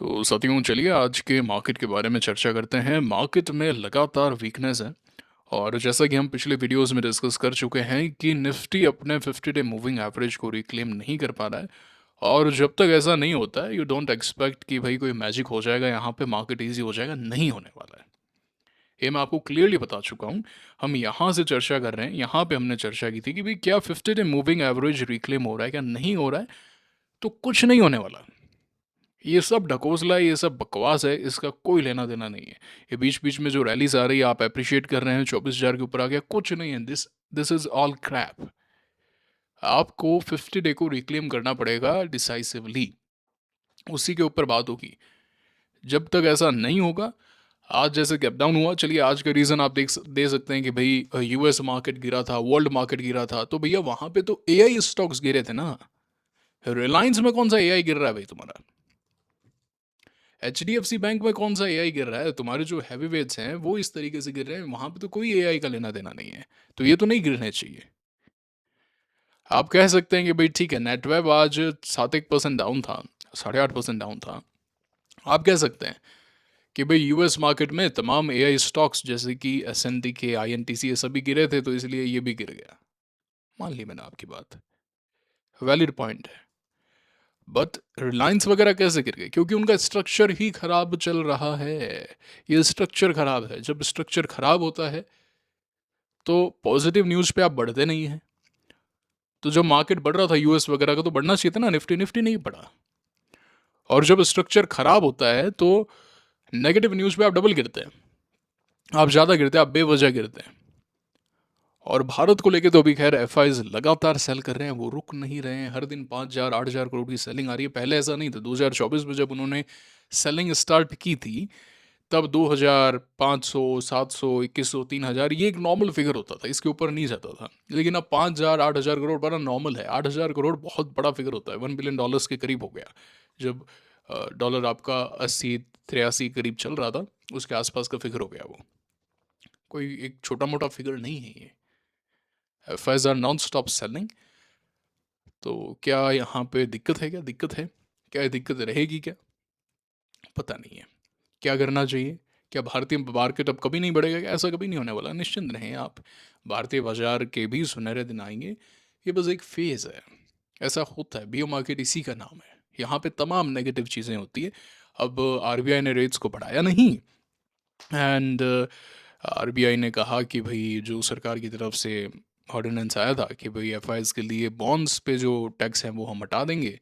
तो साथियों चलिए आज के मार्केट के बारे में चर्चा करते हैं। मार्केट में लगातार वीकनेस है और जैसा कि हम पिछले वीडियोस में डिस्कस कर चुके हैं कि निफ्टी अपने 50 डे मूविंग एवरेज को रिक्लेम नहीं कर पा रहा है। और जब तक ऐसा नहीं होता है यू डोंट एक्सपेक्ट कि भाई कोई मैजिक हो जाएगा, यहाँ पे मार्केट ईजी हो जाएगा, नहीं होने वाला है। ये मैं आपको क्लियरली बता चुका हूँ। हम यहाँ से चर्चा कर रहे हैं, यहाँ पे हमने चर्चा की थी कि भाई क्या 50 डे मूविंग एवरेज रिक्लेम हो रहा है, क्या नहीं हो रहा है। तो कुछ नहीं होने वाला। ये सब ढकोसला है, ये सब बकवास है, इसका कोई लेना देना नहीं है। ये बीच बीच में जो रैलीज आ रही है आप अप्रिशिएट कर रहे हैं, 24,000 के ऊपर आ गया, कुछ नहीं है। This this is all crap. आपको 50 डे को रिक्लेम करना पड़ेगा डिसाइसिवली, उसी के ऊपर बात होगी। जब तक ऐसा नहीं होगा, आज जैसे गैप डाउन हुआ, चलिए आज का रीज़न आप दे सकते हैं कि भाई यूएस मार्केट गिरा था, वर्ल्ड मार्केट गिरा था, तो भैया वहां पे तो एआई स्टॉक्स गिरे थे ना। रिलायंस में कौन सा एआई गिर रहा है भाई तुम्हारा? HDFC बैंक में कौन सा एआई गिर रहा है? तुम्हारे जो हैवी वेट्स हैं वो इस तरीके से गिर रहे हैं, वहां पे तो कोई एआई का लेना देना नहीं है। तो ये तो नहीं गिरने चाहिए। आप कह सकते हैं कि भाई ठीक है, नेटवेब आज 7-1% डाउन था, 8.5% डाउन था। आप कह सकते हैं कि भाई यूएस मार्केट में तमाम एआई स्टॉक्स जैसे कि SNT के, INTC, ये सभी गिरे थे तो इसलिए ये भी गिर गया। मान ली मैंने आपकी बात, वैलिड पॉइंट है। बट रिलायंस वगैरह कैसे गिर गए? क्योंकि उनका स्ट्रक्चर ही खराब चल रहा है। ये स्ट्रक्चर खराब है। जब स्ट्रक्चर खराब होता है तो पॉजिटिव न्यूज़ पे आप बढ़ते नहीं हैं। तो जब मार्केट बढ़ रहा था यूएस वगैरह का तो बढ़ना चाहिए था ना, निफ्टी निफ्टी नहीं बढ़ा। और जब स्ट्रक्चर खराब होता है तो नेगेटिव न्यूज़ पे आप डबल गिरते हैं, आप ज़्यादा गिरते हैं, आप बेवजह गिरते हैं। और भारत को लेके तो अभी खैर एफआईज लगातार सेल कर रहे हैं, वो रुक नहीं रहे हैं। हर दिन 5,000 8,000 करोड़ की सेलिंग आ रही है। पहले ऐसा नहीं था। 2024 में जब उन्होंने सेलिंग स्टार्ट की थी तब 2,000 500 700 2100 3,000 ये एक नॉर्मल फिगर होता था, इसके ऊपर नहीं जाता था। लेकिन अब 5,000 8,000 करोड़ बड़ा नॉर्मल है। 8,000 करोड़ बहुत बड़ा फिगर होता है, $1 बिलियन के करीब हो गया। जब डॉलर आपका 80 83 करीब चल रहा था, उसके आसपास का फिगर हो गया। वो कोई एक छोटा मोटा फिगर नहीं है ये। FIIs are non stop selling. तो क्या यहाँ पे दिक्कत है? क्या दिक्कत है? क्या ये दिक्कत रहेगी क्या? पता नहीं है। क्या करना चाहिए? क्या भारतीय मार्केट अब कभी नहीं बढ़ेगा? क्या ऐसा कभी नहीं होने वाला? निश्चिंत रहें आप, भारतीय बाजार के भी सुनहरे दिन आएंगे। ये बस एक फेज़ है। ऐसा होता है, बीओ मार्केट इसी का नाम है। यहाँ पे तमाम नेगेटिव चीज़ें होती है। अब आरबीआई ने रेट्स को बढ़ाया नहीं, एंड आरबीआई ने कहा कि भाई जो सरकार की तरफ से ऑर्डिनेंस आया था कि भाई एफआईज के लिए बॉन्ड्स पे जो टैक्स है वो हम हटा देंगे।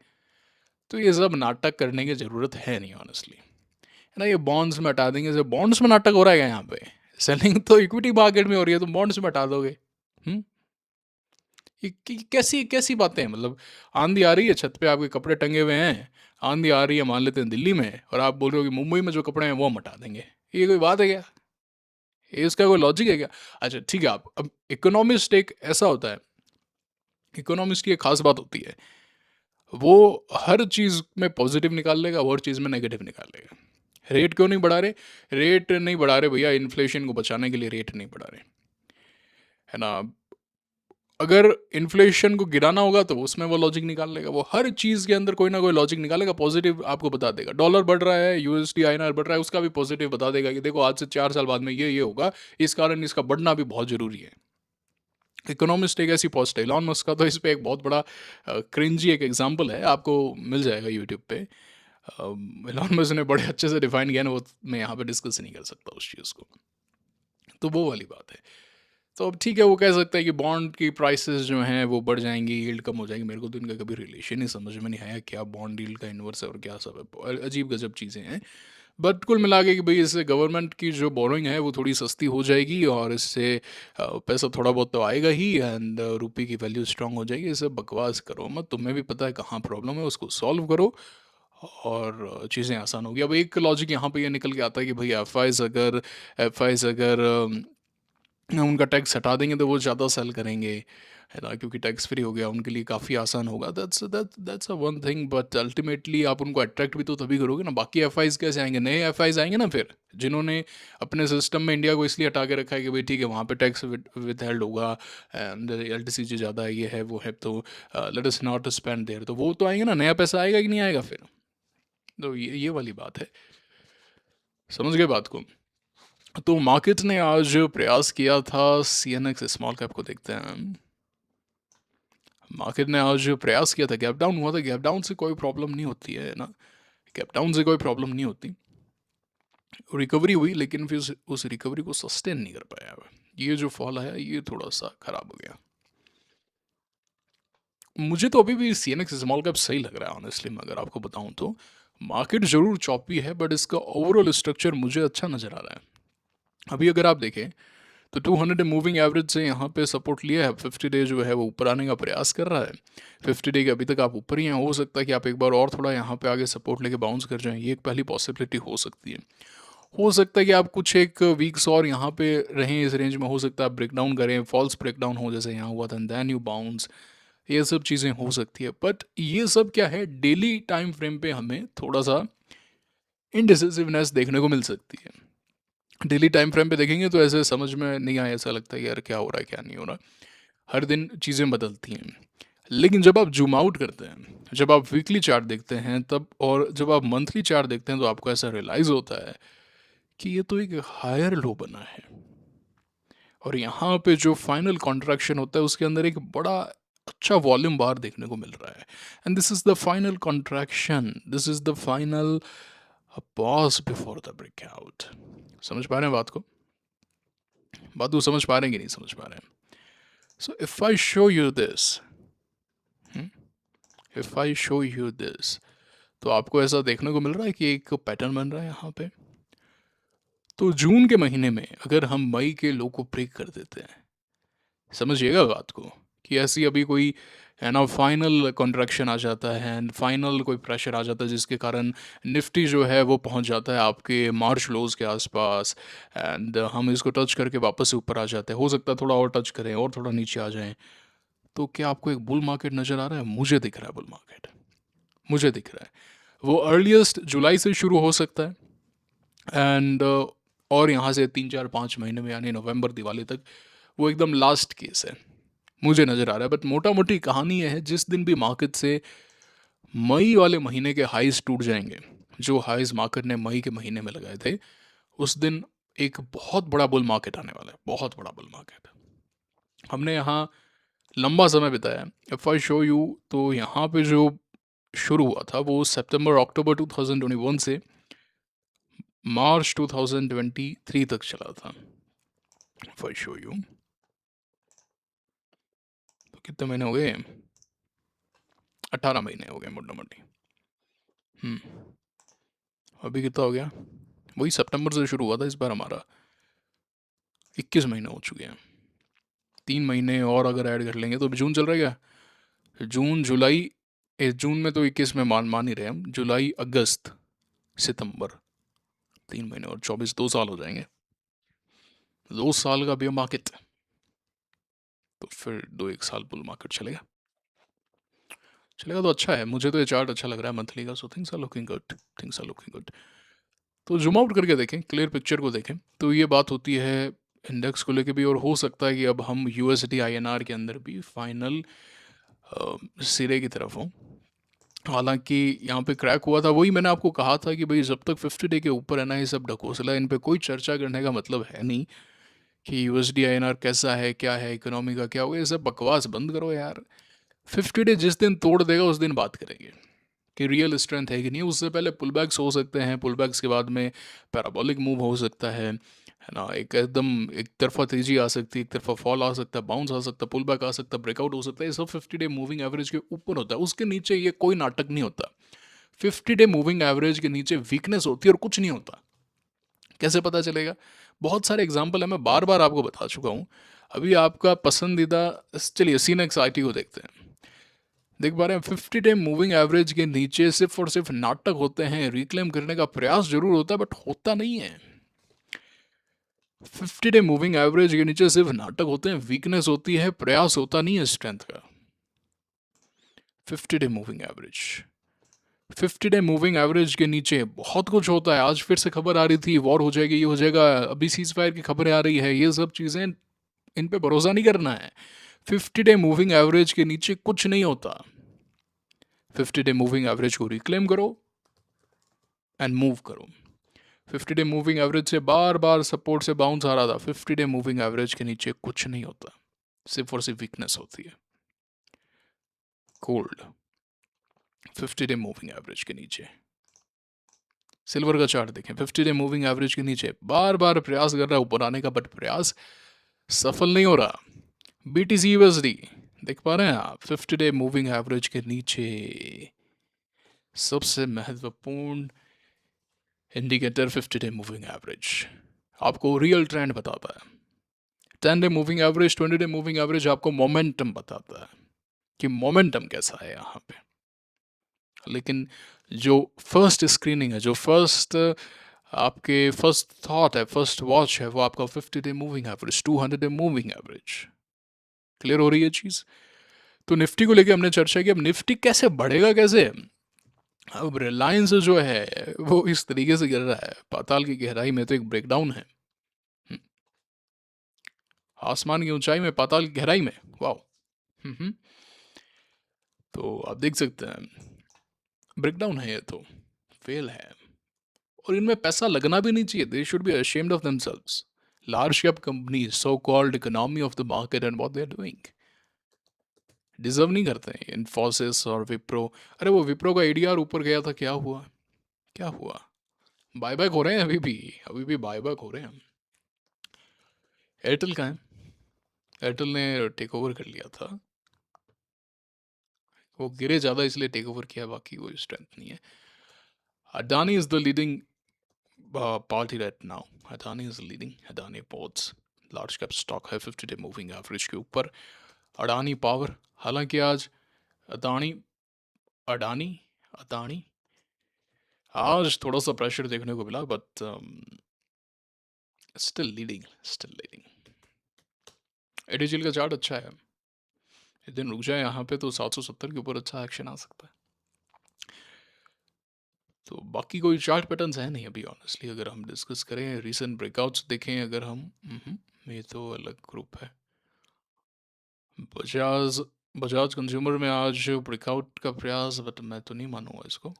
तो ये सब नाटक करने की ज़रूरत है नहीं ऑनेस्टली, है ना। ये बॉन्ड्स में हटा देंगे, जब बॉन्ड्स में नाटक हो रहा है क्या यहाँ पे? सेलिंग तो इक्विटी मार्केट में हो रही है, तो बॉन्ड्स में हटा दोगे? हम्म ये कैसी कैसी बातें हैं? मतलब आंधी आ रही है, छत पे आपके कपड़े टंगे हुए हैं, आंधी आ रही है मान लेते हैं दिल्ली में, और आप बोल रहे हो कि मुंबई में जो कपड़े हैं वो हम हटा देंगे। ये कोई बात है क्या? ये इसका कोई लॉजिक है क्या? अच्छा ठीक है, आप अब इकोनॉमिस्ट एक ऐसा होता है, इकोनॉमिस्ट की एक खास बात होती है, वो हर चीज़ में पॉजिटिव निकाल लेगा, वो हर चीज़ में नेगेटिव निकाल लेगा। रेट क्यों नहीं बढ़ा रहे? रेट नहीं बढ़ा रहे भैया, इन्फ्लेशन को बचाने के लिए रेट नहीं बढ़ा रहे, है ना। अगर इन्फ्लेशन को गिराना होगा तो उसमें वो लॉजिक निकाल लेगा। वो हर चीज़ के अंदर कोई ना कोई लॉजिक निकालेगा, पॉजिटिव आपको बता देगा। डॉलर बढ़ रहा है, यूएसडी आईएनआर बढ़ रहा है, उसका भी पॉजिटिव बता देगा कि देखो आज से 4 साल बाद में ये होगा, इस कारण इसका बढ़ना भी बहुत ज़रूरी है। इकोनॉमिस्ट एक ऐसी पोस्ट है। इलॉन मस्क का तो इस पे एक बहुत बड़ा क्रिंजी एक एग्जांपल है, आपको मिल जाएगा यूट्यूब पे। इलॉन मस्क ने बड़े अच्छे से डिफाइन किया ना, वो मैं यहाँ पे डिस्कस नहीं कर सकता उस चीज़ को। तो वो वाली बात है। तो अब ठीक है, वो कह सकता है कि बॉन्ड की प्राइसेस जो हैं वो बढ़ जाएंगी, यील्ड कम हो जाएगी। मेरे को तो इनका कभी रिलेशन ही समझ में नहीं आया, क्या बॉन्ड यील्ड का इन्वर्स है और क्या सब है, अजीब गजब चीज़ें हैं। बट कुल मिला के कि भाई इससे गवर्नमेंट की जो बोरोइंग है वो थोड़ी सस्ती हो जाएगी, और इससे पैसा थोड़ा बहुत तो आएगा ही, एंड रुपये की वैल्यू स्ट्रांग हो जाएगी। इसे बकवास करो मत, तुम्हें भी पता है कहाँ प्रॉब्लम है, उसको सॉल्व करो और चीज़ें आसान होगी। अब एक लॉजिक यहाँ पे ये निकल के आता है कि भाई एफ आई अगर उनका टैक्स हटा देंगे तो वो ज़्यादा सेल करेंगे, है ना, क्योंकि टैक्स फ्री हो गया, उनके लिए काफ़ी आसान होगा। That's a one thing, but ultimately आप उनको अट्रैक्ट भी तो तभी करोगे ना। बाकी एफआईज कैसे आएंगे? नए एफआईज आएंगे ना फिर, जिन्होंने अपने सिस्टम में इंडिया को इसलिए हटा के रखा है कि भाई ठीक है वहाँ पे टैक्स विद हेल्ड होगा, एंड LTC ज़्यादा है, ये है वो है, तो let us not spend there. तो वो तो आएंगे ना, नया पैसा आएगा कि नहीं आएगा फिर? तो ये वाली बात है, समझ गए बात को। तो मार्केट ने आज प्रयास किया था, सीएनएक्स स्मॉल कैप को देखते हैं। मार्केट ने आज प्रयास किया था, गैप डाउन हुआ था, गैप डाउन से कोई प्रॉब्लम नहीं होती है ना, गैप डाउन से कोई प्रॉब्लम नहीं होती। रिकवरी हुई लेकिन फिर उस रिकवरी को सस्टेन नहीं कर पाया। ये जो फॉल है ये थोड़ा सा खराब हो गया। मुझे तो अभी भी सीएनएक्स स्मॉल कैप सही लग रहा है ऑनेस्टली, मैं अगर आपको बताऊं तो। मार्केट जरूर चॉपी है बट इसका ओवरऑल स्ट्रक्चर मुझे अच्छा नज़र आ रहा है। अभी अगर आप देखें तो 200 मूविंग एवरेज से यहाँ पे सपोर्ट लिया है, 50 डे जो है वो ऊपर आने का प्रयास कर रहा है। 50 डे के अभी तक आप ऊपर ही हैं, हो सकता है कि आप एक बार और थोड़ा यहाँ पे आगे सपोर्ट लेके बाउंस कर जाएं, ये एक पहली पॉसिबिलिटी हो सकती है। हो सकता है कि आप कुछ एक वीक्स और यहाँ पे रहें इस रेंज में, हो सकता है आप ब्रेकडाउन करें, फॉल्स ब्रेकडाउन हो जैसे यहाँ हुआ था, देन यू बाउंस, ये सब चीज़ें हो सकती है। बट ये सब क्या है, डेली टाइम फ्रेम पे हमें थोड़ा सा इनडिसिसिवनेस देखने को मिल सकती है। डेली टाइम फ्रेम पे देखेंगे तो ऐसे समझ में नहीं आए, ऐसा लगता है यार क्या हो रहा है क्या नहीं हो रहा, हर दिन चीज़ें बदलती हैं। लेकिन जब आप जूम आउट करते हैं, जब आप वीकली चार्ट देखते हैं तब, और जब आप मंथली चार्ट देखते हैं तो आपको ऐसा रियलाइज़ होता है कि ये तो एक हायर लो बना है, और यहाँ पे जो फाइनल कॉन्ट्रैक्शन होता है उसके अंदर एक बड़ा अच्छा वॉल्यूम बार देखने को मिल रहा है। And this is the final contraction, this is the final pause before the breakout. समझ पा रहे हैं बात को? बात को समझ पा रहे हैं कि नहीं समझ पा रहे हैं? So if I show you this, if I show you this, तो आपको ऐसा देखने को मिल रहा है कि एक पैटर्न बन रहा है यहाँ पे। तो जून के महीने में अगर हम मई के लो को ब्रेक कर देते हैं, समझिएगा बात को, कि ऐसी अभी कोई है ना फाइनल कॉन्ट्रैक्शन आ जाता है एंड फाइनल कोई प्रेशर आ जाता है जिसके कारण निफ्टी जो है वो पहुंच जाता है आपके मार्च लोज के आसपास, एंड हम इसको टच करके वापस से ऊपर आ जाते हैं, हो सकता है थोड़ा और टच करें और थोड़ा नीचे आ जाएं। तो क्या आपको एक बुल मार्केट नज़र आ रहा है? मुझे दिख रहा है बुल मार्केट, मुझे दिख रहा है। वो अर्लीस्ट जुलाई से शुरू हो सकता है, एंड और यहाँ से 3 4 5 महीने में यानी नवंबर दिवाली तक वो एकदम लास्ट केस है, मुझे नज़र आ रहा है। बट मोटा मोटी कहानी यह है, जिस दिन भी मार्केट से मई वाले महीने के हाईज टूट जाएंगे, जो हाईज मार्केट ने मई के महीने में लगाए थे, उस दिन एक बहुत बड़ा बुल मार्केट आने वाला है, बहुत बड़ा बुल मार्केट। हमने यहाँ लंबा समय बिताया। इफ़ आई शो यू, तो यहाँ पे जो शुरू हुआ था वो सितंबर अक्टूबर 2021 से मार्च 2023 तक चला था। इफ़ आई शो यू, तो कितने महीने हो गए? 18 महीने हो गए मोटा मोटी। अभी कितना हो गया? वही सितंबर से शुरू हुआ था, इस बार हमारा 21 महीने हो चुके हैं। 3 महीने और अगर ऐड कर लेंगे तो अभी जून चल रहा है क्या? जून जुलाई, जून में तो 21 में मान ही रहे हम, जुलाई अगस्त सितंबर, 3 महीने और 24, 2 साल हो जाएंगे। 2 साल का बियर मार्केट, तो फिर 2 1 साल बुल मार्केट चलेगा। चलेगा तो अच्छा है, मुझे तो ये चार्ट अच्छा लग रहा है मंथली का। So things are looking good, things are looking good. तो जूम आउट करके देखें, क्लियर पिक्चर को देखें, तो ये बात होती है इंडेक्स को लेके भी, और हो सकता है कि अब हम यूएसडी आईएनआर के अंदर भी फाइनल सिरे की तरफ हों। हालांकि यहाँ पे क्रैक हुआ था, वही मैंने आपको कहा था कि भाई जब तक 50 डे के ऊपर है ना ये सब ढकोसला, इन पे कोई चर्चा करने का मतलब है नहीं कि यूएसडी आईएनआर कैसा है, क्या है, इकोनॉमी का क्या होगा, ये सब बकवास बंद करो यार। 50 डे जिस दिन तोड़ देगा उस दिन बात करेंगे कि रियल स्ट्रेंथ है कि नहीं। उससे पहले पुल बैक्स हो सकते हैं, पुल बैक्स के बाद में पैराबोलिक मूव हो सकता है ना, एक एकदम एक तरफा तेजी आ सकती है, एक तरफा फॉल आ सकता है, बाउंस आ सकता है, पुल बैक आ सकता है, ब्रेकआउट हो सकता है। ये सब 50 डे मूविंग एवरेज के ऊपर होता है, उसके नीचे ये कोई नाटक नहीं होता। 50 डे मूविंग एवरेज के नीचे वीकनेस होती है और कुछ नहीं होता। कैसे पता चलेगा? बहुत सारे एग्जाम्पल है, मैं बार बार आपको बता चुका हूँ। अभी आपका पसंदीदा, चलिए सीनेक्स आईटी को देखते हैं, देख पा रहे हैं 50 डे मूविंग एवरेज के नीचे सिर्फ और सिर्फ नाटक होते हैं, रिक्लेम करने का प्रयास जरूर होता है बट होता नहीं है। 50 डे मूविंग एवरेज के नीचे सिर्फ नाटक होते हैं, वीकनेस होती है, प्रयास होता नहीं है स्ट्रेंथ का। 50 day moving average, 50 day moving average के नीचे बहुत कुछ होता है। आज फिर से खबर आ रही थी वॉर हो जाएगी, ये हो जाएगा, अभी सीज फायर की खबरें आ रही है, ये सब चीज़ें इन पे भरोसा नहीं करना है। 50 डे मूविंग एवरेज के नीचे कुछ नहीं होता। 50 डे मूविंग एवरेज को रिक्लेम करो, एंड मूव करो। 50 डे मूविंग एवरेज से बार बार सपोर्ट से बाउंस आ रहा था। 50 डे मूविंग एवरेज के नीचे कुछ नहीं होता, सिर्फ और सिर्फ वीकनेस होती है। गोल्ड 50 डे मूविंग एवरेज के नीचे, सिल्वर का चार्ट देखें, 50 डे मूविंग एवरेज के नीचे बार बार प्रयास कर रहा है ऊपर आने का, बट प्रयास सफल नहीं हो रहा। BTC USD देख पा रहे हैं आप, 50 डे मूविंग एवरेज के नीचे सबसे महत्वपूर्ण इंडिकेटर 50 डे मूविंग एवरेज आपको रियल ट्रेंड बताता है। 10 day moving average, 20 day moving average आपको मोमेंटम बताता है कि मोमेंटम कैसा है यहाँ पे। लेकिन जो फर्स्ट स्क्रीनिंग है, जो फर्स्ट आपके फर्स्ट थॉट है, फर्स्ट वॉच है, वो आपका 50 day moving average, 200 day moving average. Clear हो रही है चीज़? तो निफ्टी को लेके हमने चर्चा की। अब निफ्टी कैसे बढ़ेगा, कैसे? अब रिलायंस जो है वो इस तरीके से गिर रहा है, पाताल की गहराई में, तो एक ब्रेकडाउन है। आसमान की ऊंचाई में, पाताल की गहराई में, वाह। तो आप देख सकते हैं ब्रेकडाउन है, ये तो फेल है, और इनमें पैसा लगना भी नहीं चाहिए। They should be ashamed of themselves. Large cap companies, so called economy of the market and what they are doing, deserve नहीं करते हैं। इन्फोसिस और विप्रो, अरे वो विप्रो का ADR ऊपर गया था, क्या हुआ? क्या हुआ? बायबैक हो रहे हैं अभी भी बायबैक हो रहे हैं। एयरटेल का है, एयरटेल ने टेक ओवर कर लिया था, वो गिरे ज़्यादा इसलिए टेक ओवर किया, बाकी कोई स्ट्रेंथ नहीं है। Adani is the leading party right now. Adani is leading, Adani ports large cap stock है 50 डे मूविंग एवरेज के ऊपर। अडानी पावर, हालांकि आज अडानी अडानी अडानी आज थोड़ा सा प्रेशर देखने को मिला, but still leading, still leading. ADGL का चार्ट अच्छा है, एक दिन रुक जाए यहाँ पे तो 770 के ऊपर अच्छा एक्शन आ सकता है। तो बाकी कोई चार्ट पैटर्न्स है नहीं अभी ऑनेस्टली। अगर हम डिस्कस करें रीसेंट ब्रेकआउट्स देखें, अगर हम ये तो अलग ग्रुप है। बजाज बजाज कंज्यूमर में आज ब्रेकआउट का प्रयास, बट मैं तो नहीं मानूंगा इसको।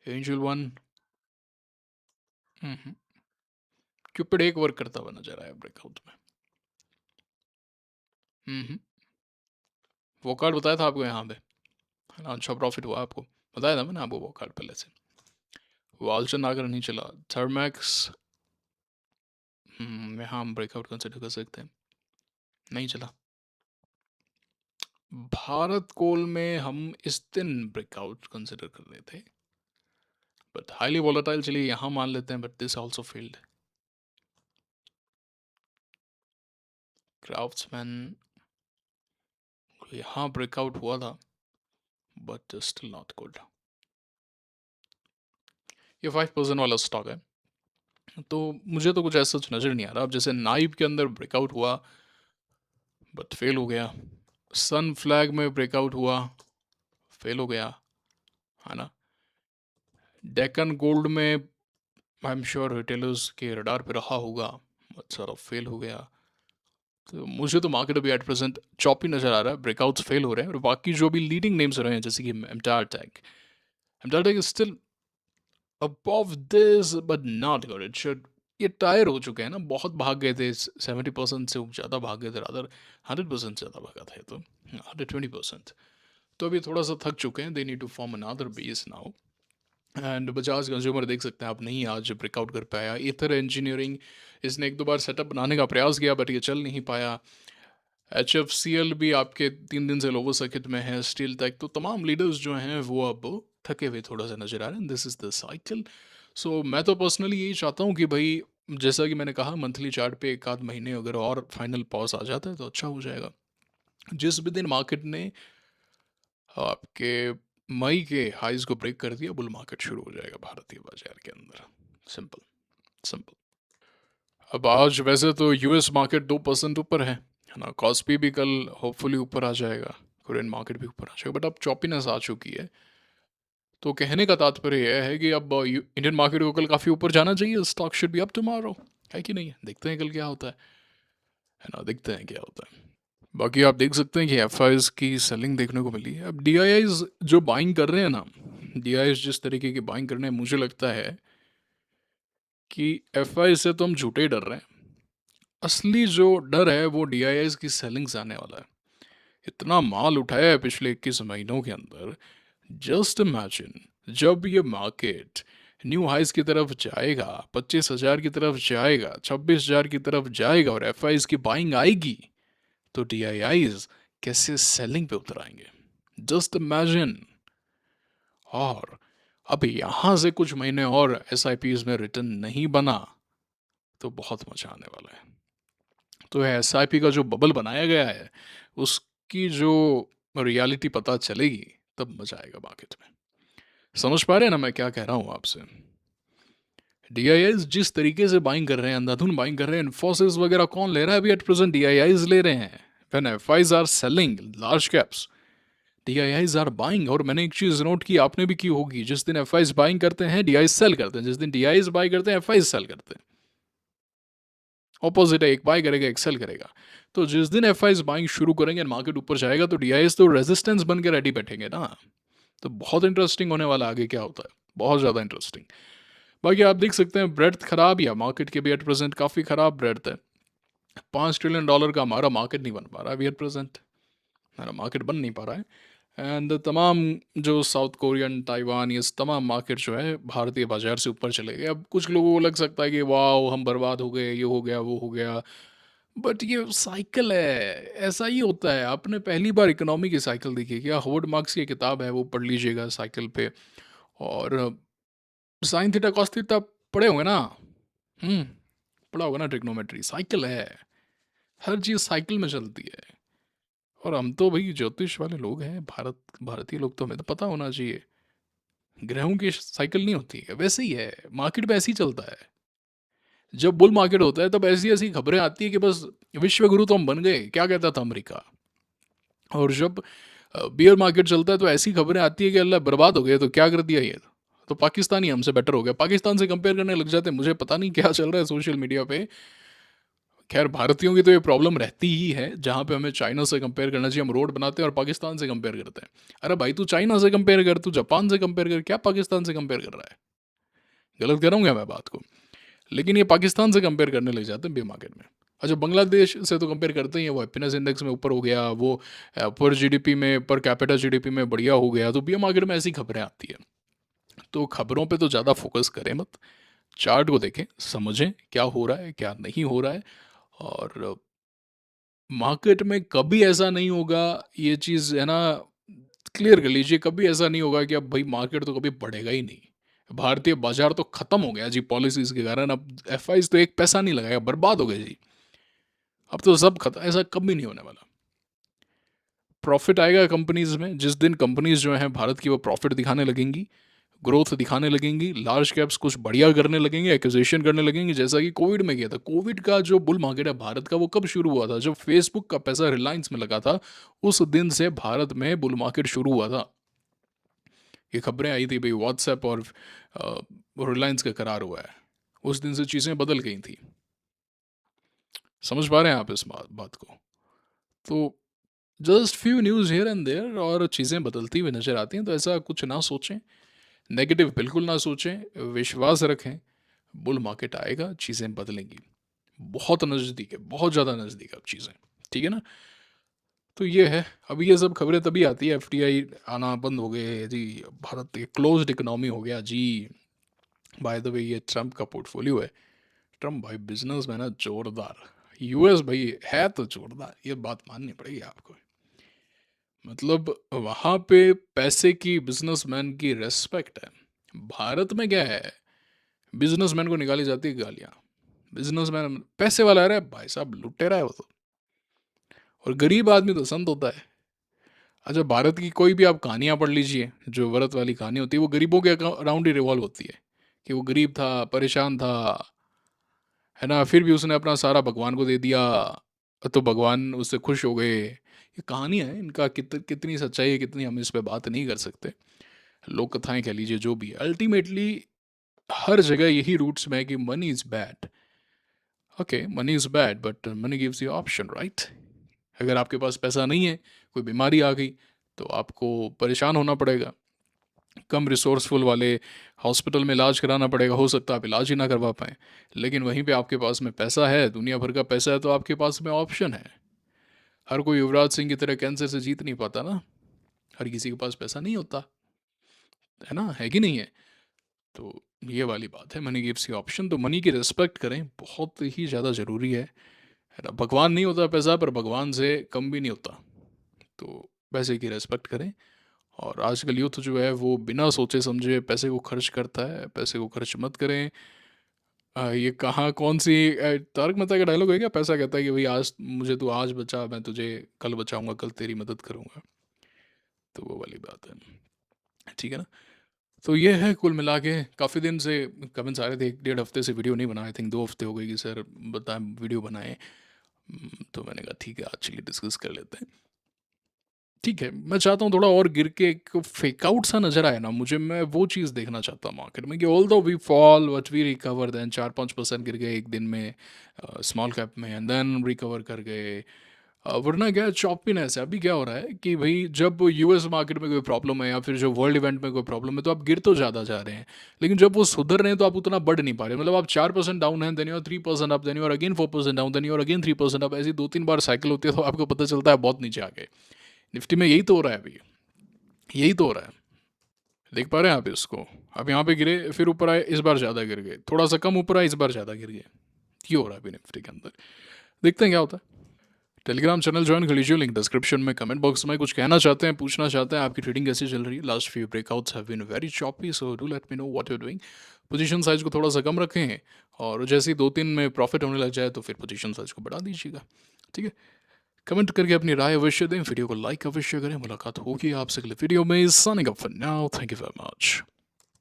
एंजल वन क्यूपिड एक वर्क करता हुआ नजर आया ब्रेकआउट में। वो कार्ड बताया था आपको यहाँ पे, है ना? अच्छा प्रॉफिट हुआ आपको, बताया था मैंने आपको वो कार्ड पहले से। वालचंद आकर नहीं चला। थर्मैक्स यहाँ हम ब्रेकआउट कंसिडर कर सकते हैं, नहीं चला। भारत कोल में हम इस दिन ब्रेकआउट कंसिडर कर रहे थे, बट हाईली वोलेटाइल, चलिए यहाँ मान लेते हैं, but this also failed. Craftsman यहाँ ब्रेकआउट हुआ था, बट स्टिल नॉट गुड। ये 5% वाला स्टॉक है, तो मुझे तो कुछ ऐसा नज़र नहीं आ रहा। अब जैसे नाइब के अंदर ब्रेकआउट हुआ बट फेल हो गया, सन फ्लैग में ब्रेकआउट हुआ, फेल हो गया, है ना? डेक्कन गोल्ड में आई एम श्योर रिटेलर्स के रडार पे रहा होगा, बट सारा फेल हो गया। तो मुझे तो मार्केट अभी एट प्रेजेंट चॉपी नज़र आ रहा है, ब्रेकआउट्स फेल हो रहे हैं, और बाकी जो भी लीडिंग नेम्स रहे हैं जैसे कि MTAR tech is still above this but not good. It should, ये टायर हो चुके हैं ना, बहुत भाग गए थे, 70% से ज़्यादा भाग गए थे, रादर 100% ज़्यादा भागा था, तो 120%। तो अभी थोड़ा सा थक चुके हैं, they need to form another base now. And Bajaj consumer देख सकते हैं आप, नहीं आज ब्रेकआउट कर पाया। ईथर इंजीनियरिंग, इसने एक दो बार सेटअप बनाने का प्रयास किया बट ये चल नहीं पाया। HFCL भी आपके 3 दिन से लोवर सर्किट में है। स्टील टेक, तो तमाम लीडर्स जो हैं वो अब थके हुए थोड़ा सा नज़र आ रहे हैं। This is the cycle. So मैं तो पर्सनली यही चाहता हूँ कि भाई, जैसा कि मैंने कहा, मंथली चार्ट पे एक आध महीने अगर और फाइनल पॉज आ जाता है तो अच्छा हो जाएगा। जिस भी दिन मार्केट ने आपके मई के हाइज को ब्रेक कर दिया, बुल मार्केट शुरू हो जाएगा भारतीय बाजार के अंदर। Simple simple. अब आज वैसे तो यूएस मार्केट 2% ऊपर है ना? कॉस्पी भी कल होपफुली ऊपर आ जाएगा, कोरियन मार्केट भी ऊपर आ जाएगा, बट अब चॉपीनेस आ चुकी है। तो कहने का तात्पर्य यह है कि अब इंडियन मार्केट को कल काफ़ी ऊपर जाना चाहिए। Stock should be up tomorrow, है कि नहीं? देखते हैं कल क्या होता है ना? देखते हैं क्या होता है। बाकी आप देख सकते हैं कि एफ की सेलिंग देखने को मिली है। अब डी जो बाइंग कर रहे हैं ना, डीआईएस जिस तरीके की बाइंग करने हैं, मुझे लगता है कि एफआई से तो हम झूठे ही डर रहे हैं। असली जो डर है वो डीआईएस की सेलिंग से आने वाला है। इतना माल उठाया है पिछले 21 महीनों के अंदर। जस्ट इमेजिन जब ये मार्केट न्यू हाइस की तरफ जाएगा, 25,000 की तरफ जाएगा, 26,000 की तरफ जाएगा और एफआईज की बाइंग आएगी, तो डीआईआईज कैसे सेलिंग पे उतर आएंगे। Just imagine. और अब यहां से कुछ महीने और एसआईपीज में रिटर्न नहीं बना तो बहुत मजा आने वाला है। तो एसआईपी का जो बबल बनाया गया है उसकी जो रियलिटी पता चलेगी तब मजा आएगा मार्केट में। समझ पा रहे हैं ना मैं क्या कह रहा हूँ आपसे। डीआईआईज जिस तरीके से बाइंग कर रहे हैं, अंधाधुन बाइंग कर रहे हैं, इन्फोसिस वगैरह कौन ले रहा है अभी एट प्रेजेंट? डीआईआईज ले रहे हैं। When FIIs are selling large caps, DIIs are buying. और मैंने एक चीज नोट की, आपने भी की होगी, जिस दिन एफआईज बाइंग करते हैं डीआईज सेल करते हैं, जिस दिन डीआईज बाई करते हैं एफआईज सेल करते हैं। ऑपोजिट है, एक बाई करेगा एक सेल करेगा। तो जिस दिन एफआईज बाइंग शुरू करेंगे मार्केट ऊपर जाएगा तो डीआईज तो रेजिस्टेंस बन के रेडी बैठेंगे ना। तो बहुत इंटरेस्टिंग होने वाला आगे क्या होता है, बहुत ज़्यादा इंटरेस्टिंग। बाकी आप देख सकते हैं ब्रेड्थ खराब, या मार्केट के भी एट प्रेजेंट काफ़ी खराब ब्रेड्थ है। $5 ट्रिलियन का हमारा मार्केट नहीं बन पा रहा है अभी एट प्रेजेंट। हमारा मार्केट बन नहीं पा रहा है। एंड तमाम जो साउथ कोरियन, ताइवान, ये तमाम मार्केट जो है भारतीय बाजार से ऊपर चले गए। अब कुछ लोगों को लग सकता है कि वाह हम बर्बाद हो गए, ये हो गया वो हो गया, बट ये साइकिल है, ऐसा ही होता है। आपने पहली बार इकोनॉमी की साइकिल देखी क्या? होवर्ड मार्क्स की किताब है, वो पढ़ लीजिएगा साइकिल पे। और साइन थीटा कॉस थीटा पढ़े होंगे ना? हम्म, पढ़ा होगा ना ट्रिग्नोमेट्री। साइकिल है, हर चीज़ साइकिल में चलती है। और हम तो भाई ज्योतिष वाले लोग हैं, भारतीय लोग, तो हमें तो पता होना चाहिए। ग्रहों की साइकिल नहीं होती है, वैसे ही है मार्केट में, ऐसे ही चलता है। जब बुल मार्केट होता है तब ऐसी ऐसी खबरें आती है कि बस विश्व गुरु तो हम बन गए, क्या कहता था अमेरिका। और जब बियर मार्केट चलता है तो ऐसी खबरें आती है कि अल्लाह बर्बाद हो गए, तो क्या कर दिया ये, तो पाकिस्तान ही हमसे बेटर हो गया। पाकिस्तान से कंपेयर करने लग जाते हैं। मुझे पता नहीं क्या चल रहा है सोशल मीडिया पे। खैर भारतीयों की तो ये प्रॉब्लम रहती ही है, जहाँ पे हमें चाइना से कंपेयर करना चाहिए, हम रोड बनाते हैं और पाकिस्तान से कंपेयर करते हैं। अरे भाई तू चाइना से कंपेयर कर, तू जापान से कंपेयर कर, क्या पाकिस्तान से कंपेयर कर रहा है? गलत कर रहा हूँ क्या मैं बात को? लेकिन ये पाकिस्तान से कंपेयर करने लग जाते हैं बे मार्केट में। अच्छा, बांग्लादेश से तो कंपेयर करते ही हैं, वो हैप्पीनेस इंडेक्स में ऊपर हो गया, वो पर जीडीपी में, पर कैपिटा जीडीपी में बढ़िया हो गया, तो बी मार्केट में ऐसी खबरें आती है। तो खबरों पे तो ज़्यादा फोकस करें मत, चार्ट को देखें, समझें क्या हो रहा है क्या नहीं हो रहा है। और मार्केट में कभी ऐसा नहीं होगा, ये चीज़ है ना, क्लियर कर लीजिए, कभी ऐसा नहीं होगा कि अब भाई मार्केट तो कभी बढ़ेगा ही नहीं। भारतीय बाजार तो खत्म हो गया जी पॉलिसीज के कारण, अब एफआईज तो एक पैसा नहीं लगाएगा, बर्बाद हो गए जी, अब तो सब खत्म। ऐसा कभी नहीं होने वाला। प्रॉफिट आएगा कंपनीज में, जिस दिन कंपनीज जो हैं भारत की वो प्रॉफिट दिखाने लगेंगी, ग्रोथ दिखाने लगेंगी, लार्ज कैप्स कुछ बढ़िया करने लगेंगे, एक्विजिशन करने लगेंगे, जैसा कि कोविड में किया था। कोविड का जो बुल मार्केट है भारत का, वो कब शुरू हुआ था? जब फेसबुक का पैसा रिलायंस में लगा था, उस दिन से भारत में बुल मार्केट शुरू हुआ था। ये खबरें आई थी भाई व्हाट्सएप और रिलायंस का करार हुआ है, उस दिन से चीज़ें बदल गई थी। समझ पा रहे हैं आप इस बात को? तो just few news here and there और चीज़ें बदलती हुई नज़र आती हैं, तो ऐसा कुछ ना सोचें, नेगेटिव बिल्कुल ना सोचें, विश्वास रखें। बुल मार्केट आएगा, चीज़ें बदलेंगी, बहुत नज़दीक है, बहुत ज़्यादा नज़दीक है अब चीज़ें, ठीक है ना? तो ये है। अभी ये सब खबरें तभी आती है, एफडीआई आना बंद हो गए जी, भारत एक क्लोज्ड इकोनॉमी हो गया जी। बाय द वे ये ट्रम्प का पोर्टफोलियो है। ट्रम्प भाई बिजनेस में ना जोरदार, यूएस भाई है तो जोरदार, ये बात माननी पड़ेगी आपको। मतलब वहाँ पे पैसे की, बिजनेसमैन की रेस्पेक्ट है। भारत में क्या है, बिजनेसमैन को निकाली जाती है गालियाँ। बिजनेसमैन पैसे वाला है, भाई साहब लुटेरा है वो तो, और गरीब आदमी तो संत होता है। अच्छा, भारत की कोई भी आप कहानियाँ पढ़ लीजिए, जो व्रत वाली कहानी होती है वो गरीबों के अराउंड ही रिवॉल्व होती है, कि वो गरीब था, परेशान था, है ना, फिर भी उसने अपना सारा भगवान को दे दिया, तो भगवान उससे खुश हो गए। ये कहानियाँ हैं, इनका कितनी सच्चाई है, कितनी, हम इस पे बात नहीं कर सकते। लोक कथाएं कह लीजिए, जो भी है, अल्टीमेटली हर जगह यही रूट्स में है कि money is bad. Okay, money is bad but money gives you option, right? अगर आपके पास पैसा नहीं है, कोई बीमारी आ गई, तो आपको परेशान होना पड़ेगा। कम रिसोर्सफुल वाले हॉस्पिटल में इलाज कराना पड़ेगा, हो सकता है आप इलाज ही ना करवा पाएँ। लेकिन वहीं पे आपके पास में पैसा है, दुनिया भर का पैसा है, तो आपके पास में ऑप्शन है। हर कोई युवराज सिंह की तरह कैंसर से जीत नहीं पाता ना, हर किसी के पास पैसा नहीं होता, है ना? है कि नहीं है? तो ये वाली बात है, मनी गिव्स यू ऑप्शन, तो मनी की रिस्पेक्ट करें, बहुत ही ज़्यादा ज़रूरी है ना? भगवान नहीं होता पैसा, पर भगवान से कम भी नहीं होता, तो पैसे की रिस्पेक्ट करें। और आजकल यूथ जो है वो बिना सोचे समझे पैसे को खर्च करता है, पैसे को खर्च मत करें। ये कहाँ कौन सी तारक मेहता का डायलॉग है क्या? पैसा कहता है कि भाई आज मुझे तू आज बचा, मैं तुझे कल बचाऊंगा, कल तेरी मदद करूंगा, तो वो वाली बात है, ठीक है ना? तो ये है कुल मिला के। काफ़ी दिन से कमेंट्स आ रहे थे, 1 डेढ़ हफ्ते से वीडियो नहीं बना, आई थिंक 2 हफ्ते हो गए कि सर बताएं वीडियो बनाएं। तो मैंने कहा ठीक है, आज चलिए डिस्कस कर लेते हैं। ठीक है, मैं चाहता हूँ थोड़ा और गिर के एक फेक आउट सा नज़र आए ना मुझे, मैं वो चीज़ देखना चाहता हूँ मार्केट में कि although we fall but we recover, then 4-5% गिर गए एक दिन में स्मॉल कैप में, एंड देन रिकवर कर गए। वरना क्या चॉपीनेस है, अभी क्या हो रहा है कि भाई जब यूएस मार्केट में कोई प्रॉब्लम है या फिर जो वर्ल्ड इवेंट में कोई प्रॉब्लम है तो आप गिर तो ज़्यादा जा रहे हैं, लेकिन जब वो सुधर रहे हैं तो आप उतना बढ़ नहीं पा रहे। मतलब आप 4% डाउन हैं, then you are 3% up, then you are again 4% down, then you are again 3% up, ऐसी 2-3 बार साइकिल होती है तो आपको पता चलता है बहुत नीचे आ गए। निफ्टी में यही तो हो रहा है अभी, यही तो हो रहा है। देख पा रहे हैं आप इसको? आप यहाँ पे गिरे, फिर ऊपर आए, इस बार ज़्यादा गिर गए, थोड़ा सा कम ऊपर आए, इस बार ज़्यादा गिर गए। ये हो रहा है अभी निफ्टी के अंदर। देखते हैं क्या होता है। टेलीग्राम चैनल ज्वाइन कर लीजिए, लिंक डिस्क्रिप्शन में। कमेंट बॉक्स में कुछ कहना चाहते हैं, पूछना चाहते हैं, आपकी ट्रेडिंग कैसी चल रही है? Last few breakouts have been very choppy, so do let me know what you doing. Position size को थोड़ा सा कम रखें, और जैसे ही 2-3 में प्रॉफिट होने लग जाए तो फिर पोजीशन साइज को बढ़ा दीजिएगा, ठीक है? कमेंट करके अपनी राय अवश्य दें, वीडियो को लाइक अवश्य करें। मुलाकात होगी आपसे अगले वीडियो में। Signing off for now, thank you very much.